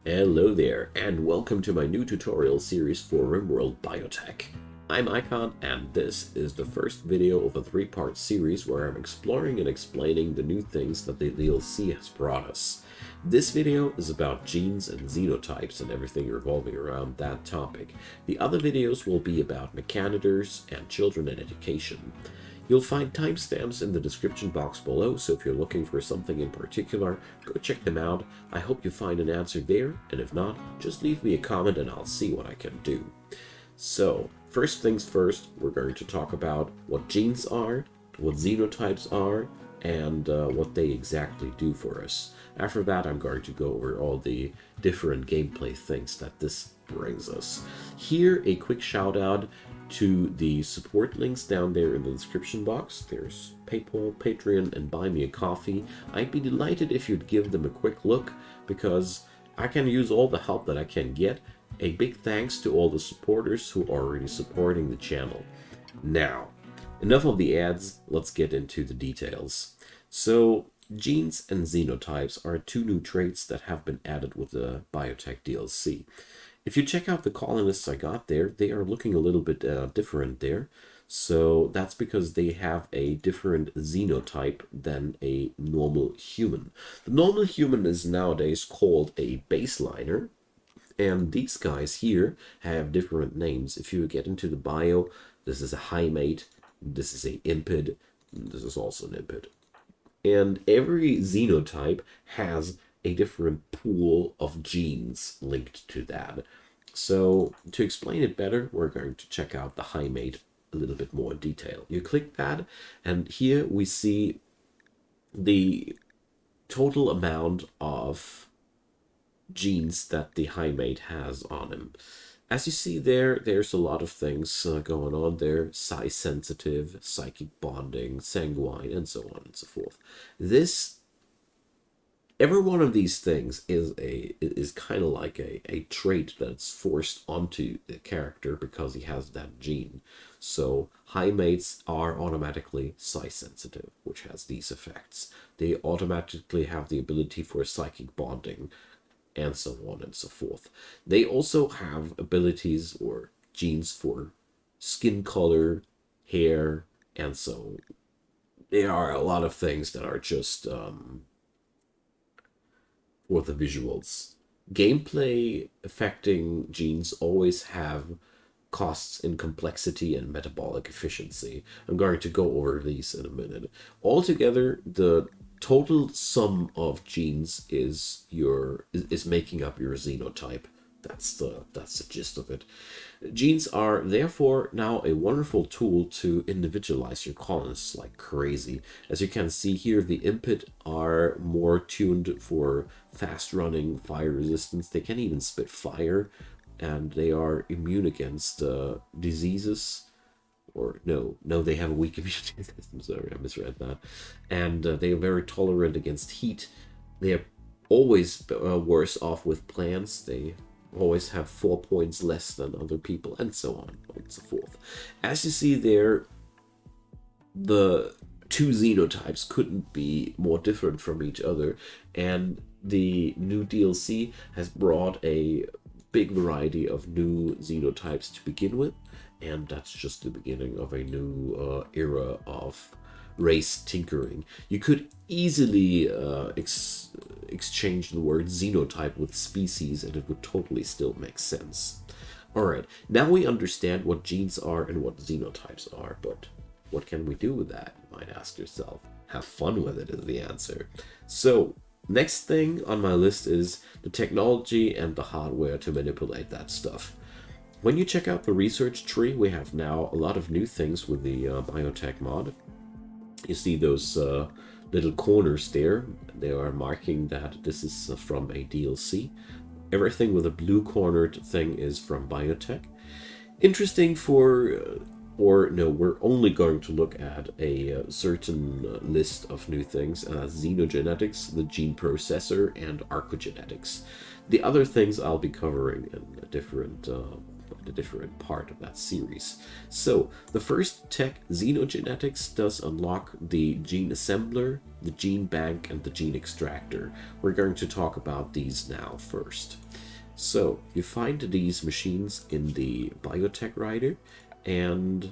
Hello there, and welcome to my new tutorial series for Rimworld Biotech. I'm Icon, and this is the first video of a three-part series where I'm exploring and explaining the new things that the DLC has brought us. This video is about genes and xenotypes and everything revolving around that topic. The other videos will be about mechanisms and children and education. You'll find timestamps in the description box below, so if you're looking for something in particular, go check them out. I hope you find an answer there, and if not, just leave me a comment and I'll see what I can do. So, first things first, we're going to talk about what genes are, what xenotypes are, and what they exactly do for us. After that, I'm going to go over all the different gameplay things that this brings us. Here, a quick shout out to the support links down there in the description box. There's PayPal, Patreon, and Buy Me a Coffee. I'd be delighted if you'd give them a quick look, because I can use all the help that I can get. A big thanks to all the supporters who are already supporting the channel. Now, enough of the ads, let's get into the details. So, genes and xenotypes are two new traits that have been added with the Biotech DLC. If you check out the colonists I got there, they are looking a little bit different there. So that's because they have a different xenotype than a normal human. The normal human is nowadays called a baseliner, and these guys here have different names. If you get into the bio, this is a hymate, this is a impid, this is also an impid. And every xenotype has a different pool of genes linked to that. So to explain it better, we're going to check out the hymate a little bit more in detail. You click that, and here we see the total amount of genes that the hymate has on him. As you see there, there's a lot of things going on there: size sensitive, psychic bonding, sanguine, and so on and so forth. Every one of these things is kind of like a trait that's forced onto the character because he has that gene. So hymates are automatically size sensitive, which has these effects. They automatically have the ability for psychic bonding, and so on and so forth. They also have abilities or genes for skin color, hair, and so there are a lot of things that are just for the visuals. Gameplay affecting genes always have costs in complexity and metabolic efficiency. I'm going to go over these in a minute. Altogether, the total sum of genes is making up your xenotype. That's the gist of it. Genes are therefore now a wonderful tool to individualize your colonists like crazy. As you can see here, the impid are more tuned for fast running, fire resistance. They can even spit fire, and they are immune against diseases. Or no, they have a weak immunity system. Sorry, I misread that. And they are very tolerant against heat. They are always worse off with plants. They always have 4 points less than other people, and so on and so forth. As you see there, the two xenotypes couldn't be more different from each other, and the new DLC has brought a big variety of new xenotypes to begin with, and that's just the beginning of a new era of race tinkering. You could easily exchange the word xenotype with species, and it would totally still make sense. Alright, now we understand what genes are and what xenotypes are, but what can we do with that, you might ask yourself. Have fun with it is the answer. So, next thing on my list is the technology and the hardware to manipulate that stuff. When you check out the research tree, we have now a lot of new things with the Biotech mod. You see those little corners there. They are marking that this is from a DLC. Everything with a blue cornered thing is from Biotech. Interesting we're only going to look at a certain list of new things: xenogenetics, the gene processor, and archogenetics. The other things I'll be covering in a different in a different part of that series. So the first tech, xenogenetics, does unlock the gene assembler, the gene bank, and the gene extractor. We're going to talk about these now first. So you find these machines in the Biotech Writer, and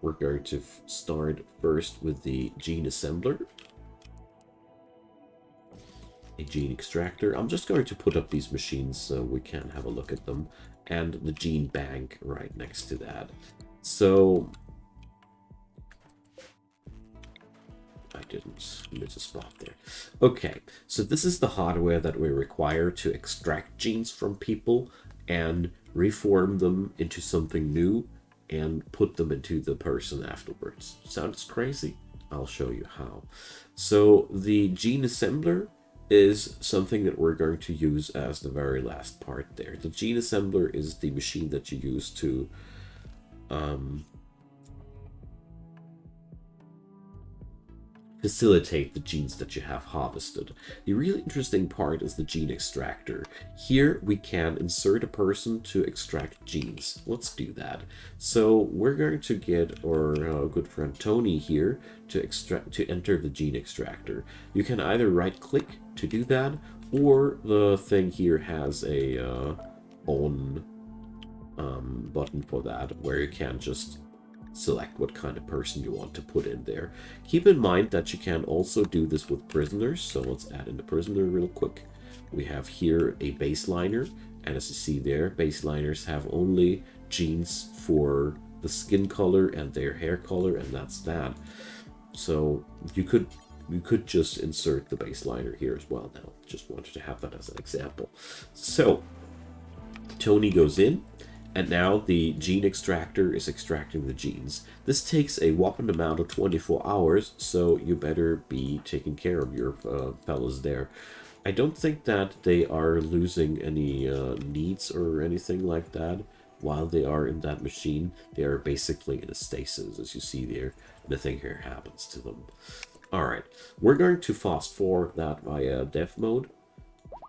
we're going to start first with the gene assembler, a gene extractor. I'm just going to put up these machines so we can have a look at them, and the gene bank right next to that. So I didn't miss a spot there. Okay, so this is the hardware that we require to extract genes from people and reform them into something new and put them into the person afterwards. Sounds crazy? I'll show you how. So the gene assembler is something that we're going to use as the very last part there. The gene assembler is the machine that you use to facilitate the genes that you have harvested. The really interesting part is the gene extractor. Here we can insert a person to extract genes. Let's do that. So we're going to get our good friend Tony here to enter the gene extractor. You can either right click to do that, or the thing here has a on button for that, where you can just select what kind of person you want to put in there. Keep in mind that you can also do this with prisoners, so let's add in the prisoner real quick. We have here a baseliner, and as you see there, baseliners have only genes for the skin color and their hair color, and that's that. So you could just insert the baseliner here as well now. Just wanted to have that as an example. So Tony goes in, and now the gene extractor is extracting the genes. This takes a whopping amount of 24 hours, so you better be taking care of your fellas there. I don't think that they are losing any needs or anything like that while they are in that machine. They are basically in a stasis, as you see there. Nothing here happens to them. Alright, we're going to fast forward that via dev mode,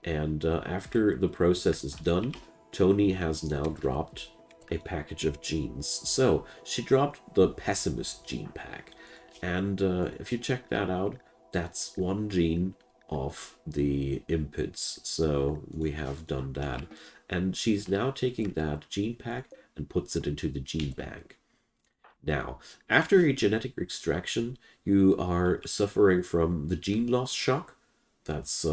and after the process is done, Tony has now dropped a package of genes. So she dropped the pessimist gene pack, and if you check that out, that's one gene of the impids. So we have done that, and she's now taking that gene pack and puts it into the gene bank. Now, after a genetic extraction, you are suffering from the gene loss shock. That's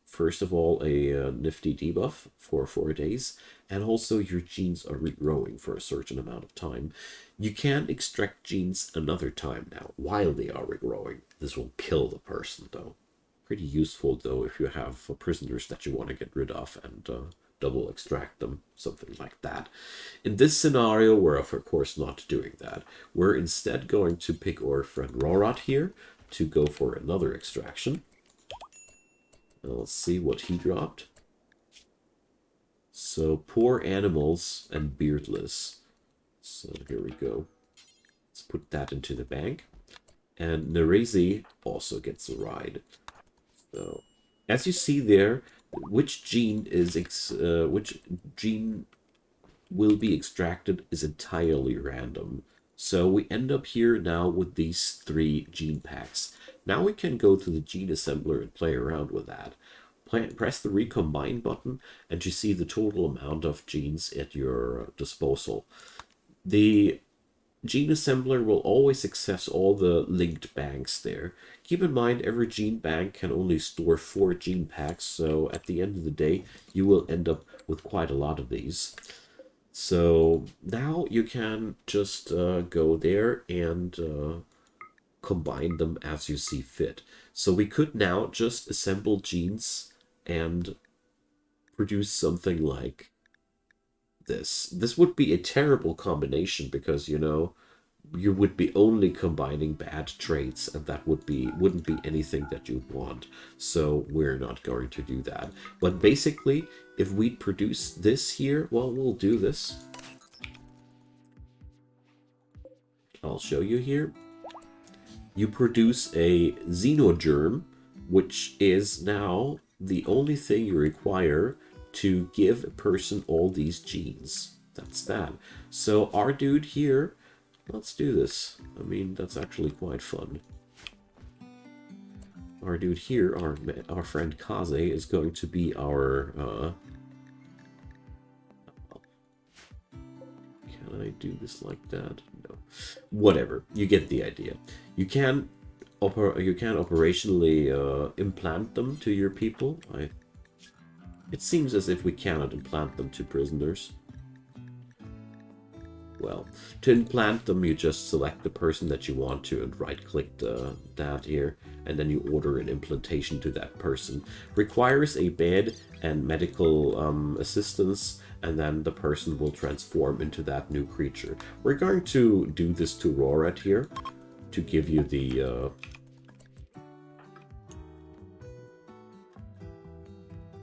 first of all a nifty debuff for 4 days, and also your genes are regrowing for a certain amount of time. You can extract genes another time now while they are regrowing. This will kill the person though. Pretty useful though if you have prisoners that you want to get rid of and double extract them, something like that. In this scenario, we're of course not doing that. We're instead going to pick our friend Rorat here to go for another extraction. Now let's see what he dropped. So poor animals and beardless. So here we go. Let's put that into the bank. And Nerezi also gets a ride. So as you see there, which gene will be extracted is entirely random. So we end up here now with these 3 gene packs. Now we can go to the gene assembler and play around with that. Press the recombine button and you see the total amount of genes at your disposal. The gene assembler will always access all the linked banks there. Keep in mind every gene bank can only store 4 gene packs, so at the end of the day you will end up with quite a lot of these. So now you can just go there and combine them as you see fit. So we could now just assemble genes and produce something like this. This would be a terrible combination because, you know, you would be only combining bad traits, and that wouldn't be anything that you'd want. So we're not going to do that. But basically, if we produce this here, well, we'll do this. I'll show you here. You produce a xenogerm, which is now the only thing you require to give a person all these genes. that's that. So our dude here, let's do this. I mean, that's actually quite fun. Our dude here, our friend Kaze, is going to be our... can I do this like that? No. Whatever. You get the idea. You can operationally implant them to your people. It seems as if we cannot implant them to prisoners. Well, to implant them, you just select the person that you want to and right-click that here, and then you order an implantation to that person. Requires a bed and medical assistance, and then the person will transform into that new creature. We're going to do this to Rorat here, to give you the...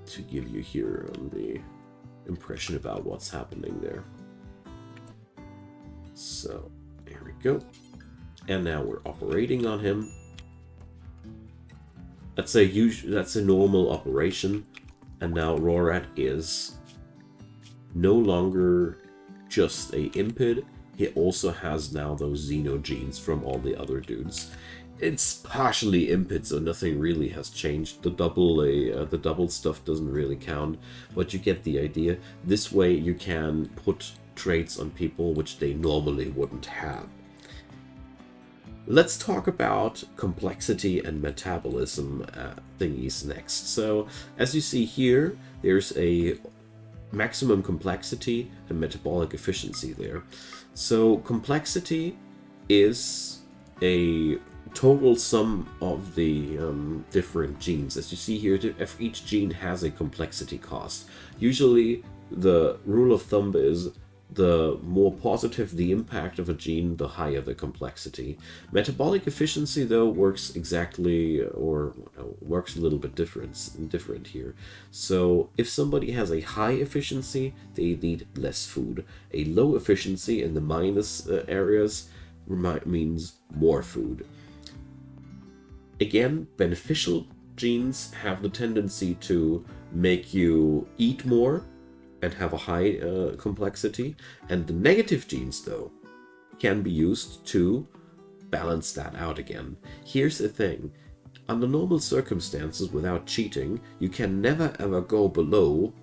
to give you here the impression about what's happening there. So, there we go. And now we're operating on him. That's a normal operation. And now Rorat is no longer just a impid. He also has now those Xeno genes from all the other dudes. It's partially impid, so nothing really has changed. The double stuff doesn't really count, but you get the idea. This way you can put traits on people which they normally wouldn't have. Let's talk about complexity and metabolism thingies next. So, as you see here, there's a maximum complexity and metabolic efficiency there. So, complexity is a total sum of the different genes. As you see here, each gene has a complexity cost. Usually, the rule of thumb is the more positive the impact of a gene, the higher the complexity. Metabolic efficiency, though, works exactly, or works a little bit different here. So if somebody has a high efficiency, they need less food. A low efficiency in the minus areas means more food. Again, beneficial genes have the tendency to make you eat more and have a high complexity, and the negative genes, though, can be used to balance that out again. Here's the thing. Under normal circumstances, without cheating, you can never ever go below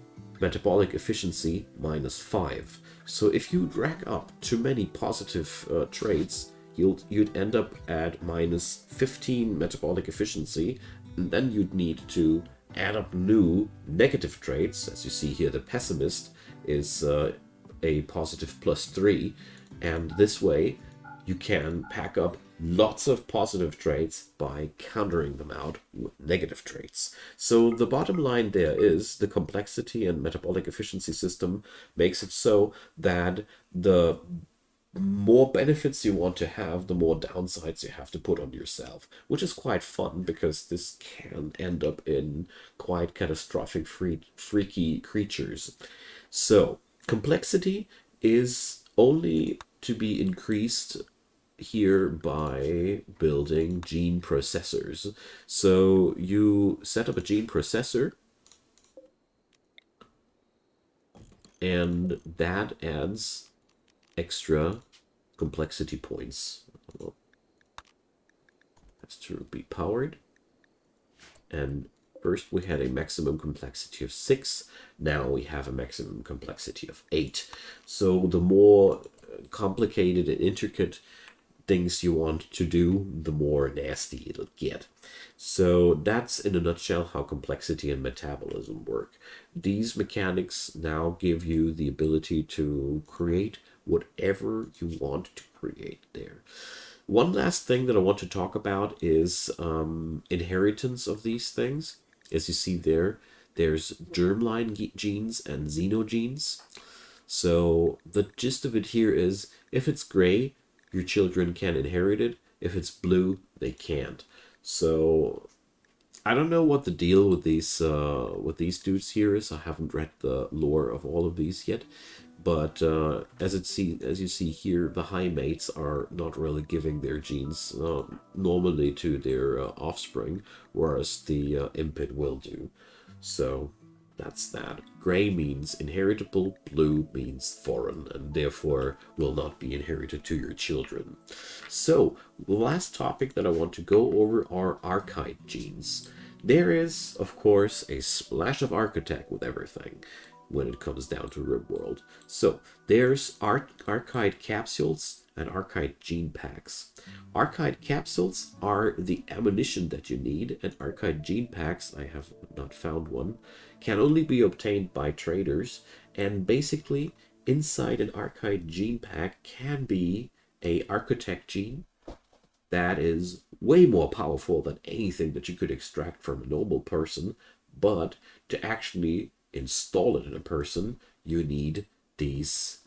metabolic efficiency -5. So if you rack up too many positive traits, you'd end up at -15 metabolic efficiency, and then you'd need to add up new negative traits. As you see here, the pessimist is a positive +3, and this way you can pack up lots of positive traits by countering them out with negative traits. So the bottom line there is the complexity and metabolic efficiency system makes it so that the more benefits you want to have, the more downsides you have to put on yourself, which is quite fun because this can end up in quite catastrophic, freaky creatures. So, complexity is only to be increased here by building gene processors. So, you set up a gene processor, and that adds extra complexity points. Has to be powered. And first we had a maximum complexity of 6. Now we have a maximum complexity of 8. So the more complicated and intricate things you want to do, the more nasty it'll get. So that's in a nutshell how complexity and metabolism work. These mechanics now give you the ability to create whatever you want to create there. One last thing that I want to talk about is inheritance of these things. As you see there, there's germline genes and xenogenes. So the gist of it here is, if it's gray, your children can inherit it. If it's blue, they can't. So I don't know what the deal with these dudes here is. I haven't read the lore of all of these yet. But as you see here, the high mates are not really giving their genes normally to their offspring, whereas the impid will do. So That's that. Gray means inheritable, blue means foreign, and therefore will not be inherited to your children. So, the last topic that I want to go over are Archite genes. There is, of course, a splash of Architect with everything when it comes down to Rimworld. So, there's Archite capsules and Archite gene packs. Archite capsules are the ammunition that you need, and Archite gene packs, I have not found one, can only be obtained by traders, and basically inside an Archite gene pack can be a Architect gene that is way more powerful than anything that you could extract from a normal person, but to actually install it in a person, you need these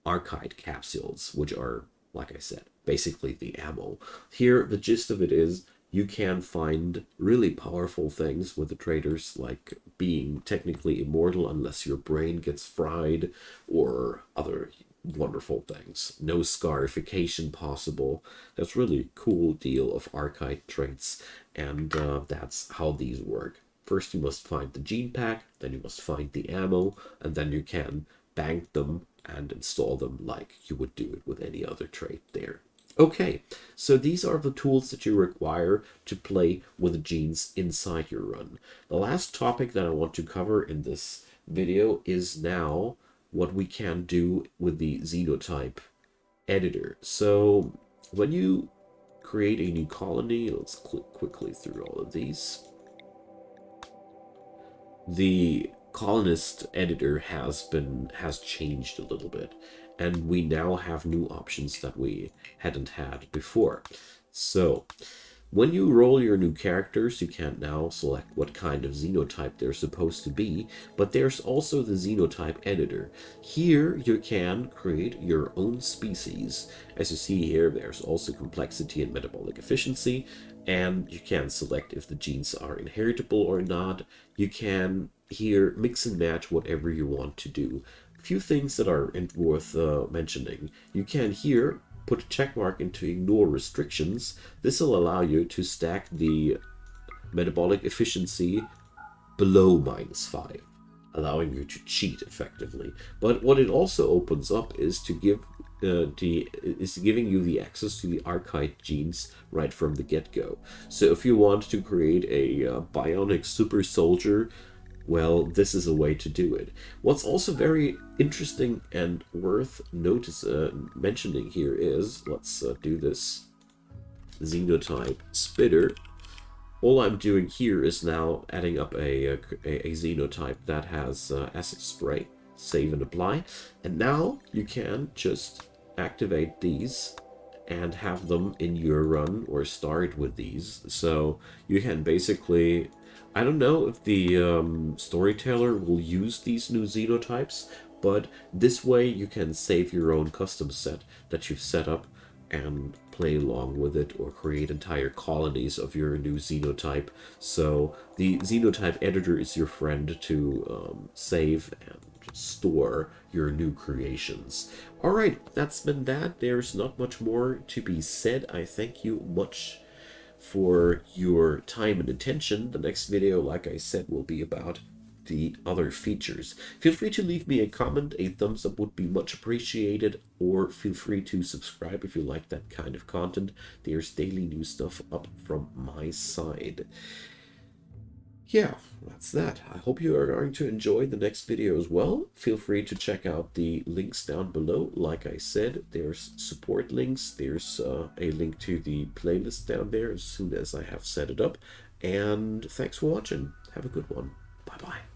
Archite capsules, which are, like I said, basically the ammo. Here, the gist of it is you can find really powerful things with the traders, like being technically immortal unless your brain gets fried, or other wonderful things. No scarification possible. That's really cool deal of Archite traits, and that's how these work. First you must find the gene pack, then you must find the ammo, and then you can bank them and install them like you would do it with any other trait there. Okay, so these are the tools that you require to play with the genes inside your run. The last topic that I want to cover in this video is now what we can do with the Xenotype Editor. So when you create a new colony, let's click quickly through all of these. The colonist editor has changed a little bit, and we now have new options that we hadn't had before. So when you roll your new characters, you can now select what kind of xenotype they're supposed to be, but there's also the Xenotype Editor. Here you can create your own species. As you see here, there's also complexity and metabolic efficiency, and you can select if the genes are inheritable or not. You can here mix and match whatever you want to do. A few things that are worth mentioning. You can here put a check mark into ignore restrictions. This will allow you to stack the metabolic efficiency below -5, allowing you to cheat effectively. But what it also opens up is to give giving you the access to the Archite genes right from the get-go. So if you want to create a bionic super soldier, well, this is a way to do it. What's also very interesting and worth mentioning here is, let's do this Xenotype Spitter. All I'm doing here is now adding up a xenotype that has acid spray. Save and apply. And now you can just activate these and have them in your run, or start with these. So you can basically, I don't know if the storyteller will use these new xenotypes, but this way you can save your own custom set that you've set up and play along with it, or create entire colonies of your new xenotype. So the Xenotype Editor is your friend to save and store your new creations. Alright, that's been that. There's not much more to be said. I thank you much for your time and attention. The next video, like I said, will be about the other features. Feel free to leave me a comment. A thumbs up would be much appreciated, or feel free to subscribe if you like that kind of content. There's daily new stuff up from my side. Yeah, that's that. I hope you are going to enjoy the next video as well. Feel free to check out the links down below. Like I said, there's support links. There's a link to the playlist down there as soon as I have set it up. And thanks for watching. Have a good one. Bye-bye.